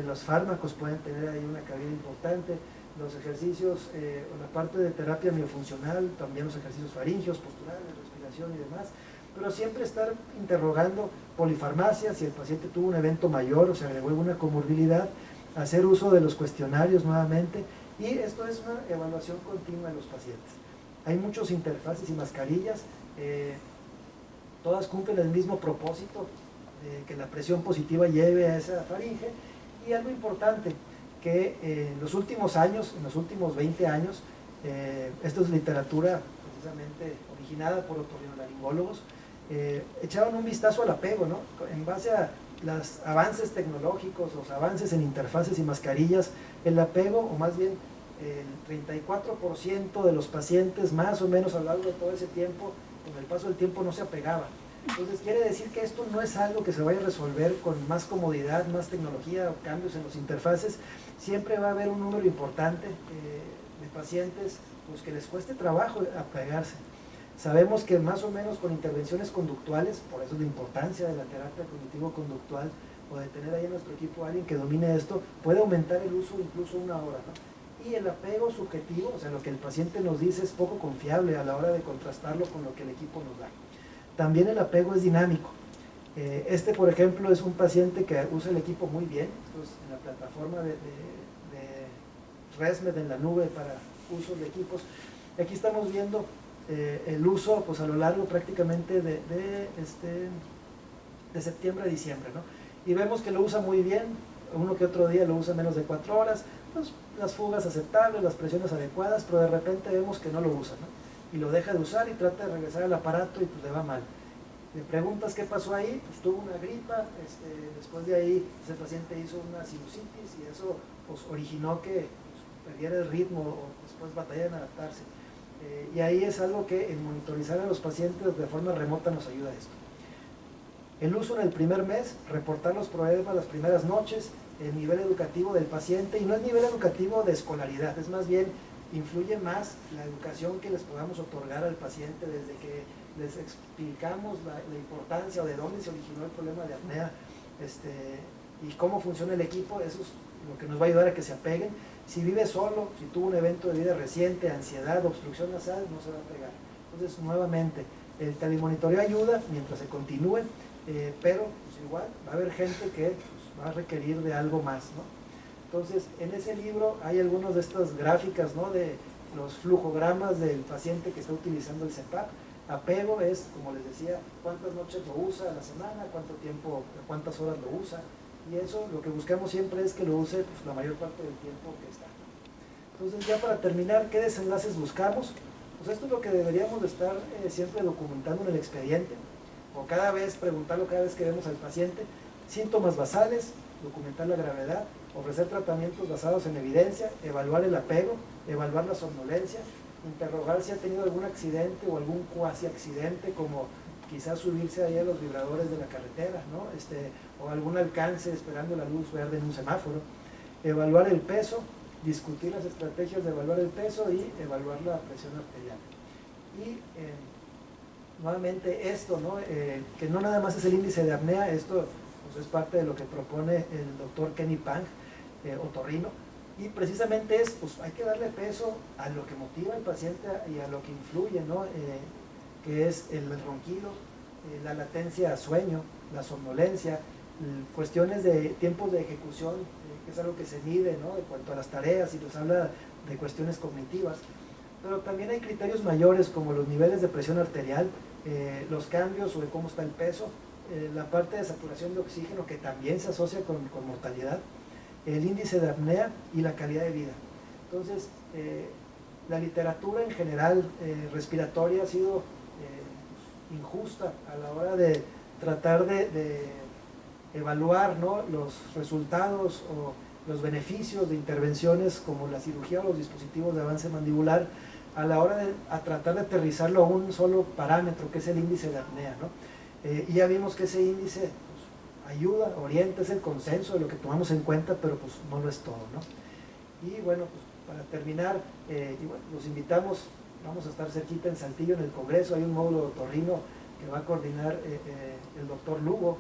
los fármacos pueden tener ahí una cabida importante, los ejercicios, la parte de terapia miofuncional, también los ejercicios faringeos, posturales, respiración y demás, pero siempre estar interrogando polifarmacia, si el paciente tuvo un evento mayor o se agregó alguna comorbilidad, hacer uso de los cuestionarios nuevamente, y esto es una evaluación continua de los pacientes. Hay muchos interfaces y mascarillas, todas cumplen el mismo propósito, que la presión positiva lleve a esa faringe, y algo importante, que en los últimos años, en los últimos 20 años, esto es literatura precisamente originada por otorrinolaringólogos, echaron un vistazo al apego, ¿no? En base a los avances tecnológicos, los avances en interfaces y mascarillas, el apego, o más bien el 34% de los pacientes, más o menos a lo largo de todo ese tiempo, con el paso del tiempo no se apegaban. Entonces quiere decir que esto no es algo que se vaya a resolver con más comodidad, más tecnología o cambios en los interfaces. Siempre va a haber un número importante de pacientes pues, que les cueste trabajo apegarse. Sabemos que más o menos con intervenciones conductuales, por eso la importancia de la terapia cognitivo-conductual, o de tener ahí en nuestro equipo a alguien que domine esto, puede aumentar el uso incluso una hora, ¿no? Y el apego subjetivo, o sea, lo que el paciente nos dice es poco confiable a la hora de contrastarlo con lo que el equipo nos da. También el apego es dinámico. Por ejemplo, es un paciente que usa el equipo muy bien, entonces, en la plataforma de ResMed en la nube para uso de equipos. Aquí estamos viendo el uso pues, a lo largo prácticamente de septiembre a diciembre, ¿no? Y vemos que lo usa muy bien, uno que otro día lo usa menos de 4 horas, pues, las fugas aceptables, las presiones adecuadas, pero de repente vemos que no lo usa, ¿no? y lo deja de usar y trata de regresar al aparato y pues le va mal. Le preguntas qué pasó ahí, pues tuvo una gripa, después de ahí ese paciente hizo una sinusitis y eso pues originó que pues, perdiera el ritmo o después batalla en adaptarse. Y ahí es algo que en monitorizar a los pacientes de forma remota nos ayuda a esto. El uso en el primer mes, reportar los problemas las primeras noches, el nivel educativo del paciente, y no es nivel educativo de escolaridad, es más bien, influye más la educación que les podamos otorgar al paciente desde que les explicamos la importancia o de dónde se originó el problema de apnea y cómo funciona el equipo. Eso es lo que nos va a ayudar a que se apeguen. Si vive solo, si tuvo un evento de vida reciente, ansiedad, obstrucción nasal, no se va a pegar. Entonces, nuevamente, el telemonitoreo ayuda mientras se continúe, pero pues, igual va a haber gente que pues, va a requerir de algo más, ¿no? Entonces, en ese libro hay algunas de estas gráficas, ¿no?, de los flujogramas del paciente que está utilizando el CPAP. Apego es, como les decía, cuántas noches lo usa a la semana, cuánto tiempo, cuántas horas lo usa, y eso lo que buscamos siempre es que lo use pues, la mayor parte del tiempo que está. Entonces, ya para terminar, ¿qué desenlaces buscamos? Pues esto es lo que deberíamos de estar siempre documentando en el expediente, o cada vez preguntarlo cada vez que vemos al paciente. Síntomas basales, documentar la gravedad, ofrecer tratamientos basados en evidencia, evaluar el apego, evaluar la somnolencia, interrogar si ha tenido algún accidente o algún cuasi accidente, como quizás subirse ahí a los vibradores de la carretera, ¿no? O algún alcance esperando la luz verde en un semáforo, evaluar el peso, discutir las estrategias de evaluar el peso y evaluar la presión arterial. Y nuevamente esto, ¿no? Que no nada más es el índice de apnea, esto pues, es parte de lo que propone el doctor Kenny Pang, otorrino, y precisamente es, pues hay que darle peso a lo que motiva al paciente y a lo que influye, ¿no? Que es el ronquido, la latencia a sueño, la somnolencia, cuestiones de tiempos de ejecución, que es algo que se mide, ¿no?, en cuanto a las tareas, y nos habla de cuestiones cognitivas. Pero también hay criterios mayores como los niveles de presión arterial, los cambios o de cómo está el peso, la parte de saturación de oxígeno, que también se asocia con mortalidad, el índice de apnea y la calidad de vida. Entonces, la literatura en general respiratoria ha sido injusta a la hora de tratar de evaluar, ¿no?, los resultados o los beneficios de intervenciones como la cirugía o los dispositivos de avance mandibular a la hora de tratar de aterrizarlo a un solo parámetro, que es el índice de apnea, ¿no? Y ya vimos que ese índice pues, ayuda, orienta, es el consenso de lo que tomamos en cuenta, pero pues no lo es todo, ¿no? Y bueno, pues para terminar, los invitamos, vamos a estar cerquita en Saltillo en el Congreso, hay un módulo de otorrino que va a coordinar el doctor Lugo.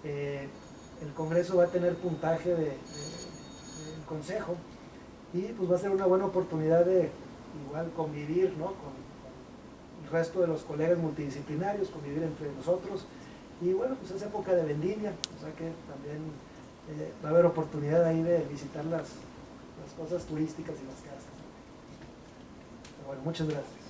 El Congreso va a tener puntaje del Consejo y pues va a ser una buena oportunidad de igual convivir, ¿no?, con el resto de los colegas multidisciplinarios, convivir entre nosotros. Y bueno, pues es época de vendimia, o sea que también va a haber oportunidad ahí de visitar las cosas turísticas y las casas. Pero bueno, muchas gracias.